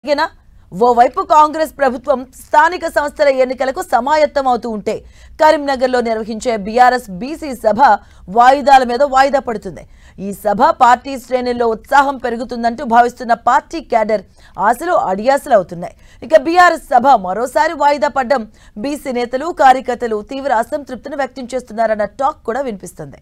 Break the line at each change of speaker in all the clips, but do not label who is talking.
ఇగనా ఓవైపు కాంగ్రెస్ ప్రభుత్వం స్థానిక సంస్థల ఎన్నికలకు సమాయత్తం అవుతూ ఉంటే కరీంనగర్లో నిర్వహించే బీఆర్ఎస్ బీసీ సభ వాయిదాల మీద వాయిదా పడుతుంది. ఈ సభ పార్టీ శ్రేణుల్లో ఉత్సాహం పెరుగుతుందంటూ భావిస్తున్న పార్టీ క్యాడర్ ఆశలు అడియాసలు అవుతున్నాయి. ఇక బీఆర్ఎస్ సభ మరోసారి వాయిదా పడ్డం బీసీ నేతలు కార్యకర్తలు తీవ్ర అసంతృప్తిని వ్యక్తం చేస్తున్నారన్న టాక్ కూడా వినిపిస్తుంది.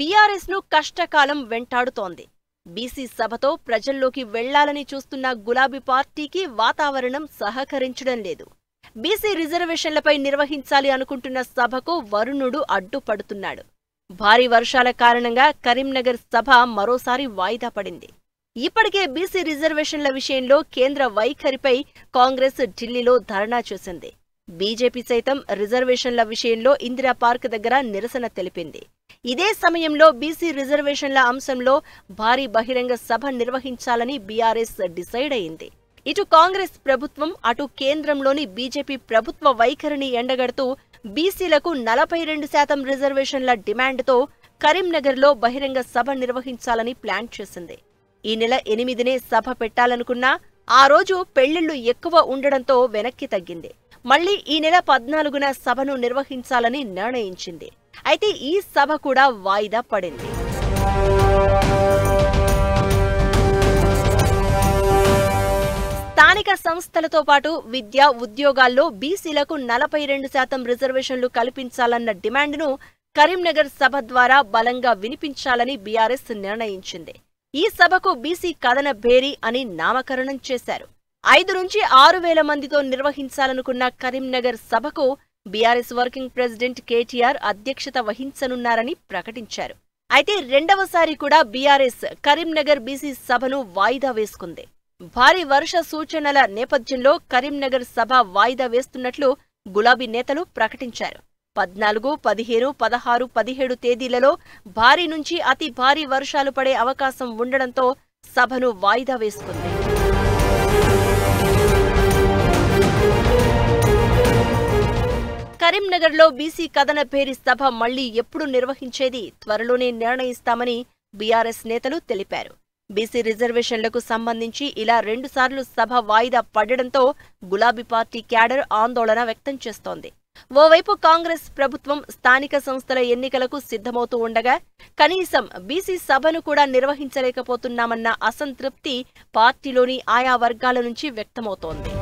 బీఆర్ఎస్ ను కష్టకాలం వెంటాడుతోంది. బీసీ సభతో ప్రజల్లోకి వెళ్లాలని చూస్తున్న గులాబీ పార్టీకి వాతావరణం సహకరించడం లేదు. బీసీ రిజర్వేషన్లపై నిర్వహించాలి అనుకుంటున్న సభకు వరుణుడు అడ్డుపడుతున్నాడు. భారీ వర్షాల కారణంగా కరీంనగర్ సభ మరోసారి వాయిదా పడింది. ఇప్పటికే బీసీ రిజర్వేషన్ల విషయంలో కేంద్ర వైఖరిపై కాంగ్రెస్ ఢిల్లీలో ధర్నా చేసింది. బీజేపీ సైతం రిజర్వేషన్ల విషయంలో ఇందిరా పార్క్ దగ్గర నిరసన తెలిపింది. ఇదే సమయంలో బీసీ రిజర్వేషన్ల అంశంలో భారీ బహిరంగ సభ నిర్వహించాలని బీఆర్ఎస్ డిసైడ్ అయింది. ఇటు కాంగ్రెస్ ప్రభుత్వం అటు కేంద్రంలోని బీజేపీ ప్రభుత్వ వైఖరిని ఎండగడుతూ బీసీలకు 42% రిజర్వేషన్ల డిమాండ్తో కరీంనగర్లో బహిరంగ సభ నిర్వహించాలని ప్లాన్ చేసింది. ఈ నెల 8నే సభ పెట్టాలనుకున్నా ఆ రోజు పెళ్లిళ్లు ఎక్కువ ఉండడంతో వెనక్కి తగ్గింది. మళ్లీ ఈ నెల 14న సభను నిర్వహించాలని నిర్ణయించింది. అయితే ఈ సభ కూడా వాయిదా పడింది. స్థానిక సంస్థలతో పాటు విద్య ఉద్యోగాల్లో బీసీలకు 42% రిజర్వేషన్లు కల్పించాలన్న డిమాండ్ను కరీంనగర్ సభ ద్వారా బలంగా వినిపించాలని బీఆర్ఎస్ నిర్ణయించింది. ఈ సభకు బీసీ కథన భేరీ అని నామకరణం చేశారు. 5 నుంచి 6 వేల మందితో నిర్వహించాలనుకున్న కరీంనగర్ సభకు బీఆర్ఎస్ వర్కింగ్ ప్రెసిడెంట్ కేటీఆర్ అధ్యక్షత వహించనున్నారని ప్రకటించారు. అయితే రెండవసారి కూడా బీఆర్ఎస్ కరీంనగర్ బీసీ సభను వాయిదా వేసుకుంది. భారీ వర్ష సూచనల నేపథ్యంలో కరీంనగర్ సభ వాయిదా వేస్తున్నట్లు గులాబీ నేతలు ప్రకటించారు. 14, 15, 16, 17 తేదీలలో భారీ నుంచి అతి భారీ వర్షాలు పడే అవకాశం ఉండడంతో సభను వాయిదా వేసుకుంది. కరీంనగర్లో బీసీ కథన భేరీ సభ మళ్లీ ఎప్పుడు నిర్వహించేది త్వరలోనే నిర్ణయిస్తామని బీఆర్ఎస్ నేతలు తెలిపారు. బీసీ రిజర్వేషన్లకు సంబంధించి ఇలా 2 సార్లు సభ వాయిదా పడడంతో గులాబీ పార్టీ క్యాడర్ ఆందోళన వ్యక్తం చేస్తోంది. ఓవైపు కాంగ్రెస్ ప్రభుత్వం స్థానిక సంస్థల ఎన్నికలకు సిద్ధమవుతూ ఉండగా కనీసం బీసీ సభను కూడా నిర్వహించలేకపోతున్నామన్న అసంతృప్తి పార్టీలోని ఆయా వర్గాల నుంచి వ్యక్తమవుతోంది.